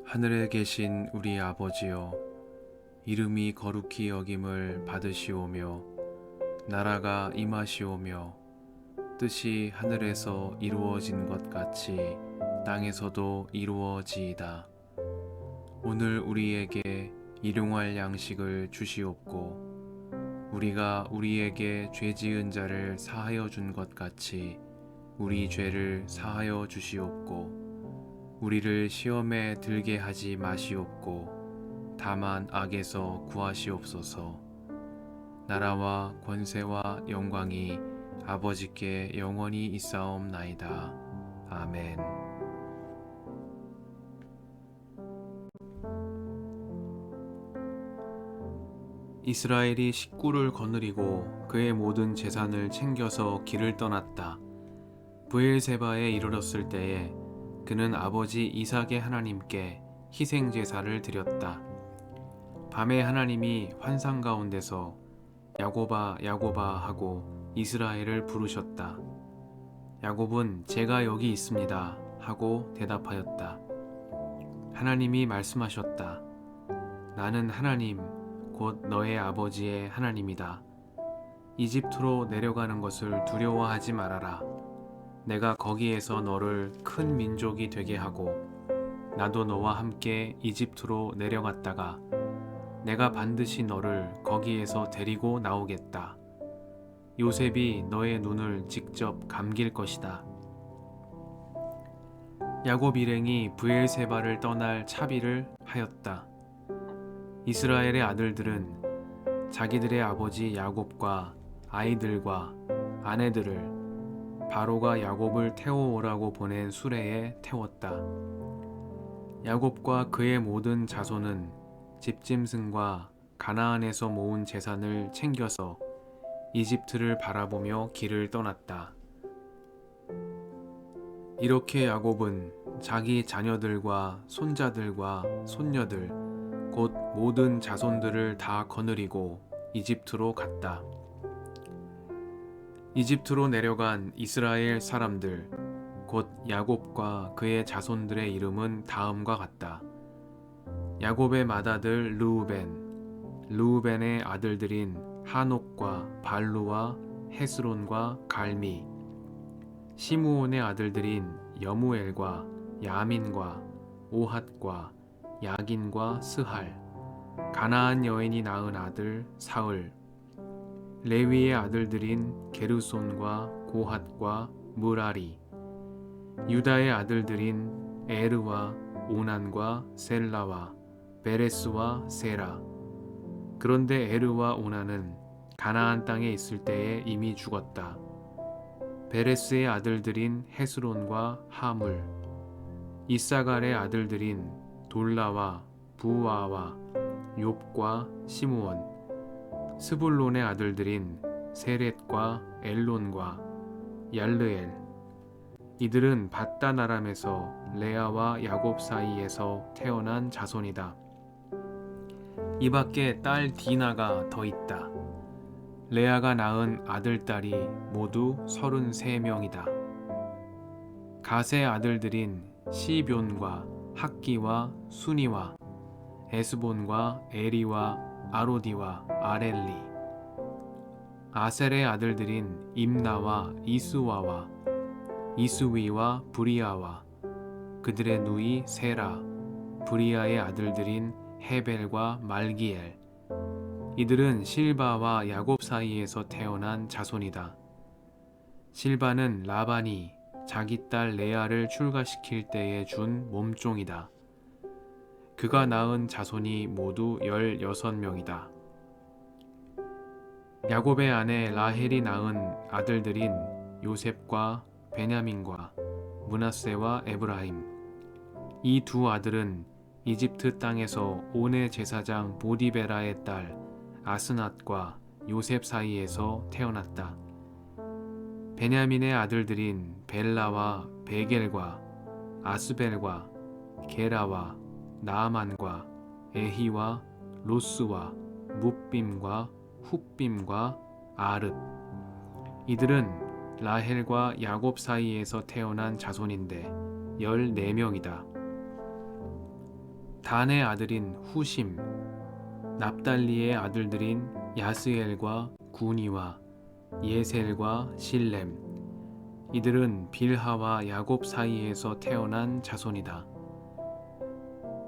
하늘에 계신 우리 아버지여, 이름이 거룩히 여김을 받으시오며 나라가 임하시오며 뜻이 하늘에서 이루어진 것 같이 땅에서도 이루어지이다. 오늘 우리에게 일용할 양식을 주시옵고 우리가 우리에게 죄 지은 자를 사하여 준 것 같이 우리 죄를 사하여 주시옵고 우리를 시험에 들게 하지 마시옵고 다만 악에서 구하시옵소서. 나라와 권세와 영광이 아버지께 영원히 있사옵나이다. 아멘. 이스라엘이 식구를 거느리고 그의 모든 재산을 챙겨서 길을 떠났다. 브엘세바에 이르렀을 때에 그는 아버지 이삭의 하나님께 희생 제사를 드렸다. 밤에 하나님이 환상 가운데서 야곱아 야곱아 하고 이스라엘을 부르셨다. 야곱은 제가 여기 있습니다 하고 대답하였다. 하나님이 말씀하셨다. 나는 하나님 곧 너의 아버지의 하나님이다. 이집트로 내려가는 것을 두려워하지 말아라. 내가 거기에서 너를 큰 민족이 되게 하고 나도 너와 함께 이집트로 내려갔다가 내가 반드시 너를 거기에서 데리고 나오겠다. 요셉이 너의 눈을 직접 감길 것이다. 야곱 일행이 브엘세바를 떠날 차비를 하였다. 이스라엘의 아들들은 자기들의 아버지 야곱과 아이들과 아내들을 바로가 야곱을 태워오라고 보낸 수레에 태웠다. 야곱과 그의 모든 자손은 집짐승과 가나안에서 모은 재산을 챙겨서 이집트를 바라보며 길을 떠났다. 이렇게 야곱은 자기 자녀들과 손자들과 손녀들 곧 모든 자손들을 다 거느리고 이집트로 갔다. 이집트로 내려간 이스라엘 사람들 곧 야곱과 그의 자손들의 이름은 다음과 같다. 야곱의 맏아들 르우벤, 르우벤의 아들들인 하녹과 발루와 헤스론과 갈미, 시므온의 아들들인 여무엘과 야민과 오핫과 야긴과 스할, 가나안 여인이 낳은 아들 사을, 레위의 아들들인 게르손과 고핫과 무라리, 유다의 아들들인 에르와 오난과 셀라와 베레스와 세라. 그런데 에르와 오난은 가나안 땅에 있을 때에 이미 죽었다. 베레스의 아들들인 헤스론과 하물, 이사갈의 아들들인 돌라와 부와와 욥과 시므온, 스불론의 아들들인 세렛과 엘론과 얄르엘. 이들은 밧단 아람에서 레아와 야곱 사이에서 태어난 자손이다. 이 밖에 딸 디나가 더 있다. 레아가 낳은 아들딸이 모두 33명이다. 갓의 아들들인 시뵈과 학기와 수니와 에스본과 에리와 아로디와 아렐리. 아셀의 아들들인 임나와 이스와와 이스위와 브리아와 그들의 누이 세라. 브리아의 아들들인 헤벨과 말기엘. 이들은 실바와 야곱 사이에서 태어난 자손이다. 실바는 라반이 자기 딸 레아를 출가시킬 때에 준 몸종이다. 그가 낳은 자손이 모두 16명이다. 야곱의 아내 라헬이 낳은 아들들인 요셉과 베냐민과 므낫세와 에브라임. 이 두 아들은 이집트 땅에서 온의 제사장 보디베라의 딸 아스낫과 요셉 사이에서 태어났다. 베냐민의 아들들인 벨라와 베겔과 아스벨과 게라와 나아만과 에히와 로스와 뭇빔과 훗빔과 아릅. 이들은 라헬과 야곱 사이에서 태어난 자손인데 14명이다. 단의 아들인 후심, 납달리의 아들들인 야스엘과 구니와 예셀과 실렘, 이들은 빌하와 야곱 사이에서 태어난 자손이다.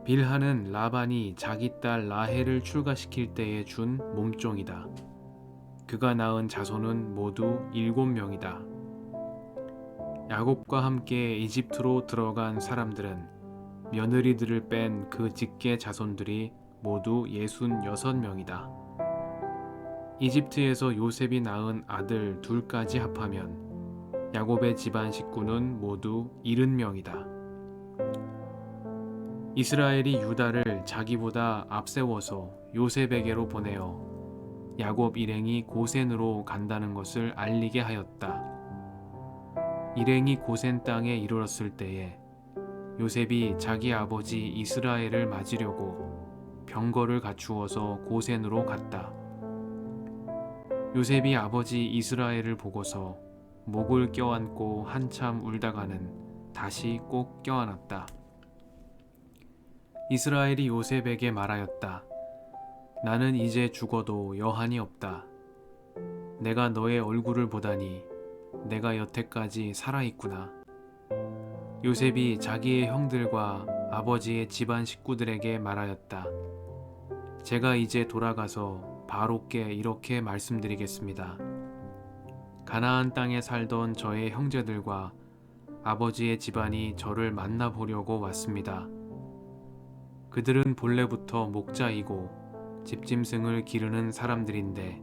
빌하는 라반이 자기 딸 라헬을 출가시킬 때에 준 몸종이다. 그가 낳은 자손은 모두 7명이다. 야곱과 함께 이집트로 들어간 사람들은 며느리들을 뺀 그 직계 자손들이 모두 66명이다. 이집트에서 요셉이 낳은 아들 둘까지 합하면 야곱의 집안 식구는 모두 70명이다. 이스라엘이 유다를 자기보다 앞세워서 요셉에게로 보내어 야곱 일행이 고센으로 간다는 것을 알리게 하였다. 일행이 고센 땅에 이르렀을 때에 요셉이 자기 아버지 이스라엘을 맞으려고 병거를 갖추어서 고센으로 갔다. 요셉이 아버지 이스라엘을 보고서 목을 껴안고 한참 울다가는 다시 꼭 껴안았다. 이스라엘이 요셉에게 말하였다. 나는 이제 죽어도 여한이 없다. 내가 너의 얼굴을 보다니 내가 여태까지 살아있구나. 요셉이 자기의 형들과 아버지의 집안 식구들에게 말하였다. 제가 이제 돌아가서 바로께 이렇게 말씀드리겠습니다. 가나안 땅에 살던 저의 형제들과 아버지의 집안이 저를 만나보려고 왔습니다. 그들은 본래부터 목자이고 집짐승을 기르는 사람들인데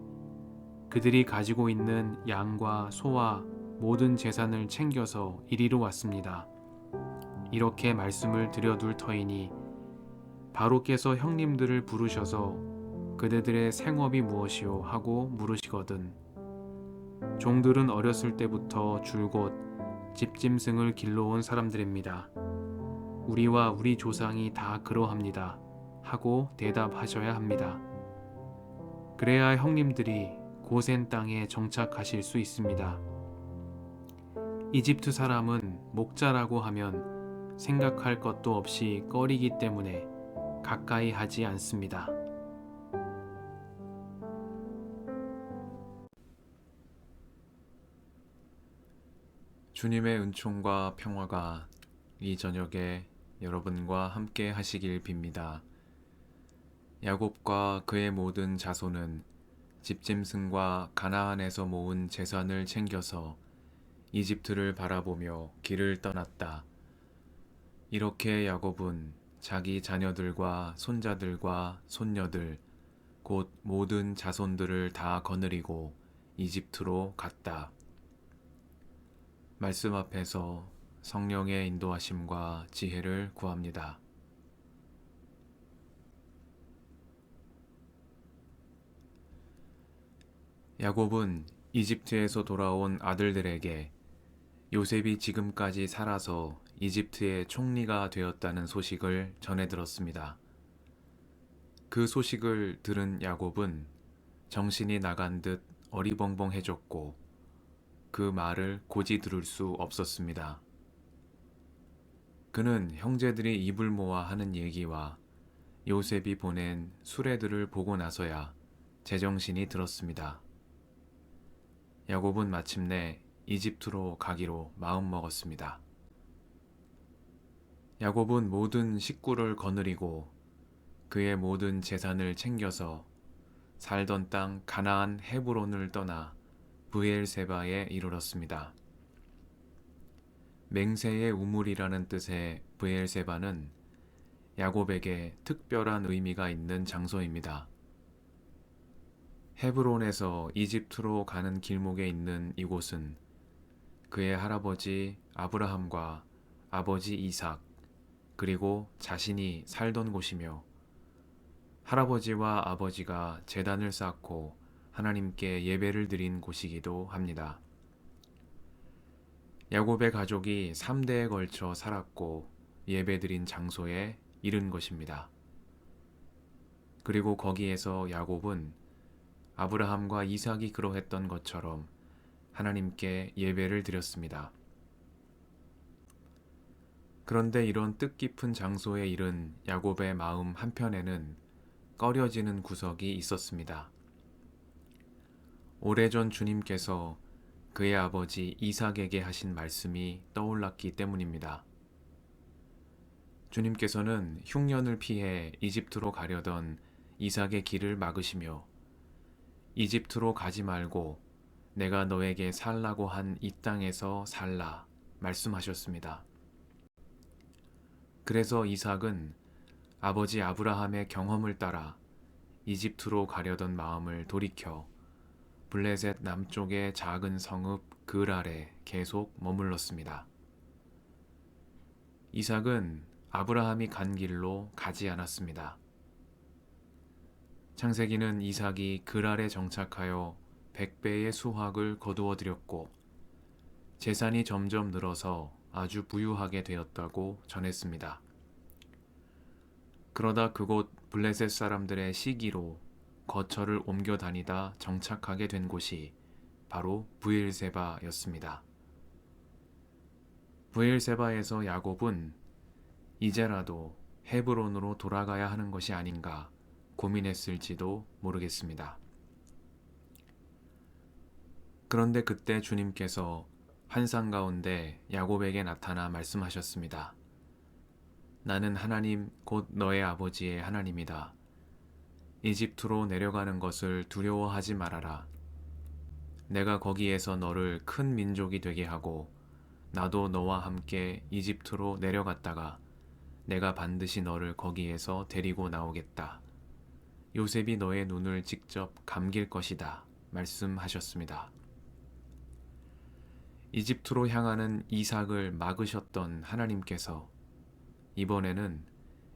그들이 가지고 있는 양과 소와 모든 재산을 챙겨서 이리로 왔습니다. 이렇게 말씀을 드려둘 터이니 바로께서 형님들을 부르셔서 그대들의 생업이 무엇이오 하고 물으시거든 종들은 어렸을 때부터 줄곧 집짐승을 길러온 사람들입니다. 우리와 우리 조상이 다 그러합니다 하고 대답하셔야 합니다. 그래야 형님들이 고센 땅에 정착하실 수 있습니다. 이집트 사람은 목자라고 하면 생각할 것도 없이 꺼리기 때문에 가까이 하지 않습니다. 주님의 은총과 평화가 이 저녁에 여러분과 함께 하시길 빕니다. 야곱과 그의 모든 자손은 집짐승과 가나안에서 모은 재산을 챙겨서 이집트를 바라보며 길을 떠났다. 이렇게 야곱은 자기 자녀들과 손자들과 손녀들, 곧 모든 자손들을 다 거느리고 이집트로 갔다. 말씀 앞에서 성령의 인도하심과 지혜를 구합니다. 야곱은 이집트에서 돌아온 아들들에게 요셉이 지금까지 살아서 이집트의 총리가 되었다는 소식을 전해 들었습니다. 그 소식을 들은 야곱은 정신이 나간 듯 어리벙벙해졌고 그 말을 고지 들을 수 없었습니다. 그는 형제들이 입을 모아 하는 얘기와 요셉이 보낸 수레들을 보고 나서야 제정신이 들었습니다. 야곱은 마침내 이집트로 가기로 마음먹었습니다. 야곱은 모든 식구를 거느리고 그의 모든 재산을 챙겨서 살던 땅 가나안 헤브론을 떠나 브엘세바에 이르렀습니다. 맹세의 우물이라는 뜻의 브엘세바는 야곱에게 특별한 의미가 있는 장소입니다. 헤브론에서 이집트로 가는 길목에 있는 이곳은 그의 할아버지 아브라함과 아버지 이삭 그리고 자신이 살던 곳이며 할아버지와 아버지가 제단을 쌓고 하나님께 예배를 드린 곳이기도 합니다. 야곱의 가족이 3대에 걸쳐 살았고 예배드린 장소에 이른 것입니다. 그리고 거기에서 야곱은 아브라함과 이삭이 그러했던 것처럼 하나님께 예배를 드렸습니다. 그런데 이런 뜻깊은 장소에 이른 야곱의 마음 한편에는 꺼려지는 구석이 있었습니다. 오래전 주님께서 그의 아버지 이삭에게 하신 말씀이 떠올랐기 때문입니다. 주님께서는 흉년을 피해 이집트로 가려던 이삭의 길을 막으시며 이집트로 가지 말고 내가 너에게 살라고 한 이 땅에서 살라 말씀하셨습니다. 그래서 이삭은 아버지 아브라함의 경험을 따라 이집트로 가려던 마음을 돌이켜 블레셋 남쪽의 작은 성읍 그랄에 계속 머물렀습니다. 이삭은 아브라함이 간 길로 가지 않았습니다. 창세기는 이삭이 그랄에 정착하여 100배의 수확을 거두어 들였고 재산이 점점 늘어서 아주 부유하게 되었다고 전했습니다. 그러다 그곳 블레셋 사람들의 시기로 거처를 옮겨 다니다 정착하게 된 곳이 바로 브엘세바였습니다. 브엘세바에서 야곱은 이제라도 헤브론으로 돌아가야 하는 것이 아닌가 고민했을지도 모르겠습니다. 그런데 그때 주님께서 환상 가운데 야곱에게 나타나 말씀하셨습니다. 나는 하나님 곧 너의 아버지의 하나님이다. 이집트로 내려가는 것을 두려워하지 말아라. 내가 거기에서 너를 큰 민족이 되게 하고 나도 너와 함께 이집트로 내려갔다가 내가 반드시 너를 거기에서 데리고 나오겠다. 요셉이 너의 눈을 직접 감길 것이다. 말씀하셨습니다. 이집트로 향하는 이삭을 막으셨던 하나님께서 이번에는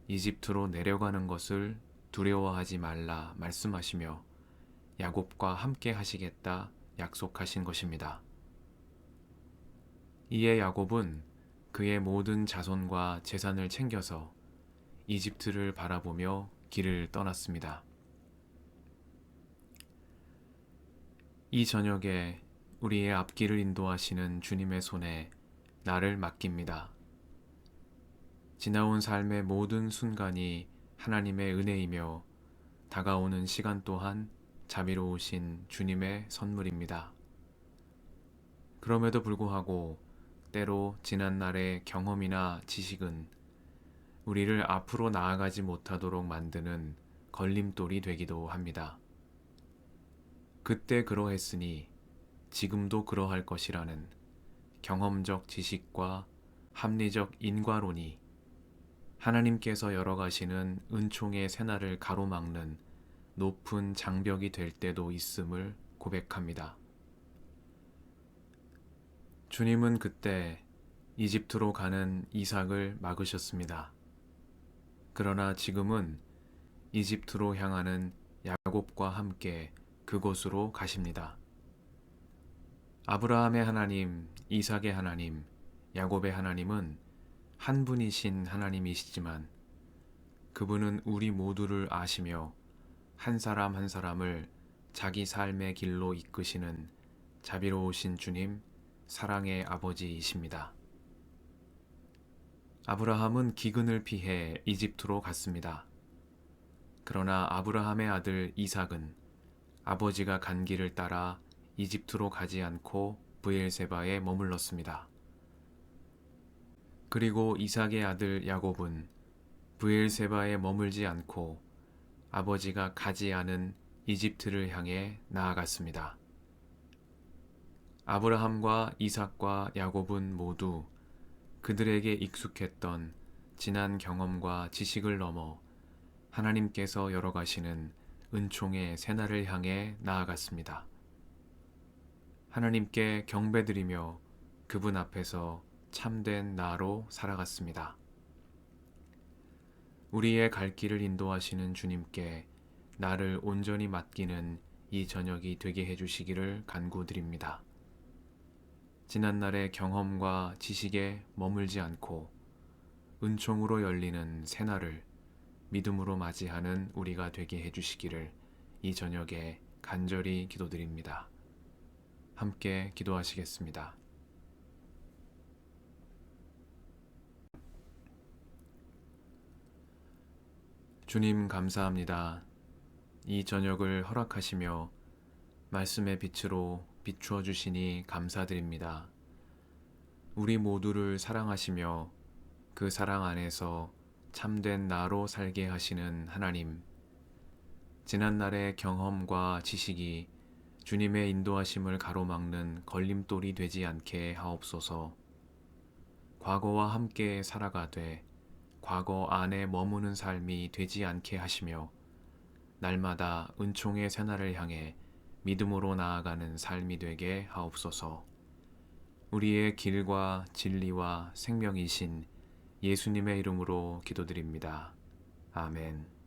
이집트로 내려가는 것을 두려워하지 말라 말씀하시며 야곱과 함께 하시겠다 약속하신 것입니다. 이에 야곱은 그의 모든 자손과 재산을 챙겨서 이집트를 바라보며 길을 떠났습니다. 이 저녁에 우리의 앞길을 인도하시는 주님의 손에 나를 맡깁니다. 지나온 삶의 모든 순간이 하나님의 은혜이며 다가오는 시간 또한 자비로우신 주님의 선물입니다. 그럼에도 불구하고 때로 지난날의 경험이나 지식은 우리를 앞으로 나아가지 못하도록 만드는 걸림돌이 되기도 합니다. 그때 그러했으니 지금도 그러할 것이라는 경험적 지식과 합리적 인과론이 하나님께서 열어가시는 은총의 새날을 가로막는 높은 장벽이 될 때도 있음을 고백합니다. 주님은 그때 이집트로 가는 이삭을 막으셨습니다. 그러나 지금은 이집트로 향하는 야곱과 함께 그곳으로 가십니다. 아브라함의 하나님, 이삭의 하나님, 야곱의 하나님은 한 분이신 하나님이시지만 그분은 우리 모두를 아시며 한 사람 한 사람을 자기 삶의 길로 이끄시는 자비로우신 주님, 사랑의 아버지이십니다. 아브라함은 기근을 피해 이집트로 갔습니다. 그러나 아브라함의 아들 이삭은 아버지가 간 길을 따라 이집트로 가지 않고 브엘세바에 머물렀습니다. 그리고 이삭의 아들 야곱은 브엘세바에 머물지 않고 아버지가 가지 않은 이집트를 향해 나아갔습니다. 아브라함과 이삭과 야곱은 모두 그들에게 익숙했던 지난 경험과 지식을 넘어 하나님께서 열어가시는 은총의 새날을 향해 나아갔습니다. 하나님께 경배드리며 그분 앞에서 참된 나로 살아갔습니다. 우리의 갈 길을 인도하시는 주님께 나를 온전히 맡기는 이 저녁이 되게 해주시기를 간구드립니다. 지난날의 경험과 지식에 머물지 않고 은총으로 열리는 새날을 믿음으로 맞이하는 우리가 되게 해주시기를 이 저녁에 간절히 기도드립니다. 함께 기도하시겠습니다. 주님 감사합니다. 이 저녁을 허락하시며 말씀의 빛으로 비추어 주시니 감사드립니다. 우리 모두를 사랑하시며 그 사랑 안에서 참된 나로 살게 하시는 하나님, 지난날의 경험과 지식이 주님의 인도하심을 가로막는 걸림돌이 되지 않게 하옵소서. 과거와 함께 살아가되 과거 안에 머무는 삶이 되지 않게 하시며 날마다 은총의 새날을 향해 믿음으로 나아가는 삶이 되게 하옵소서. 우리의 길과 진리와 생명이신 예수님의 이름으로 기도드립니다. 아멘.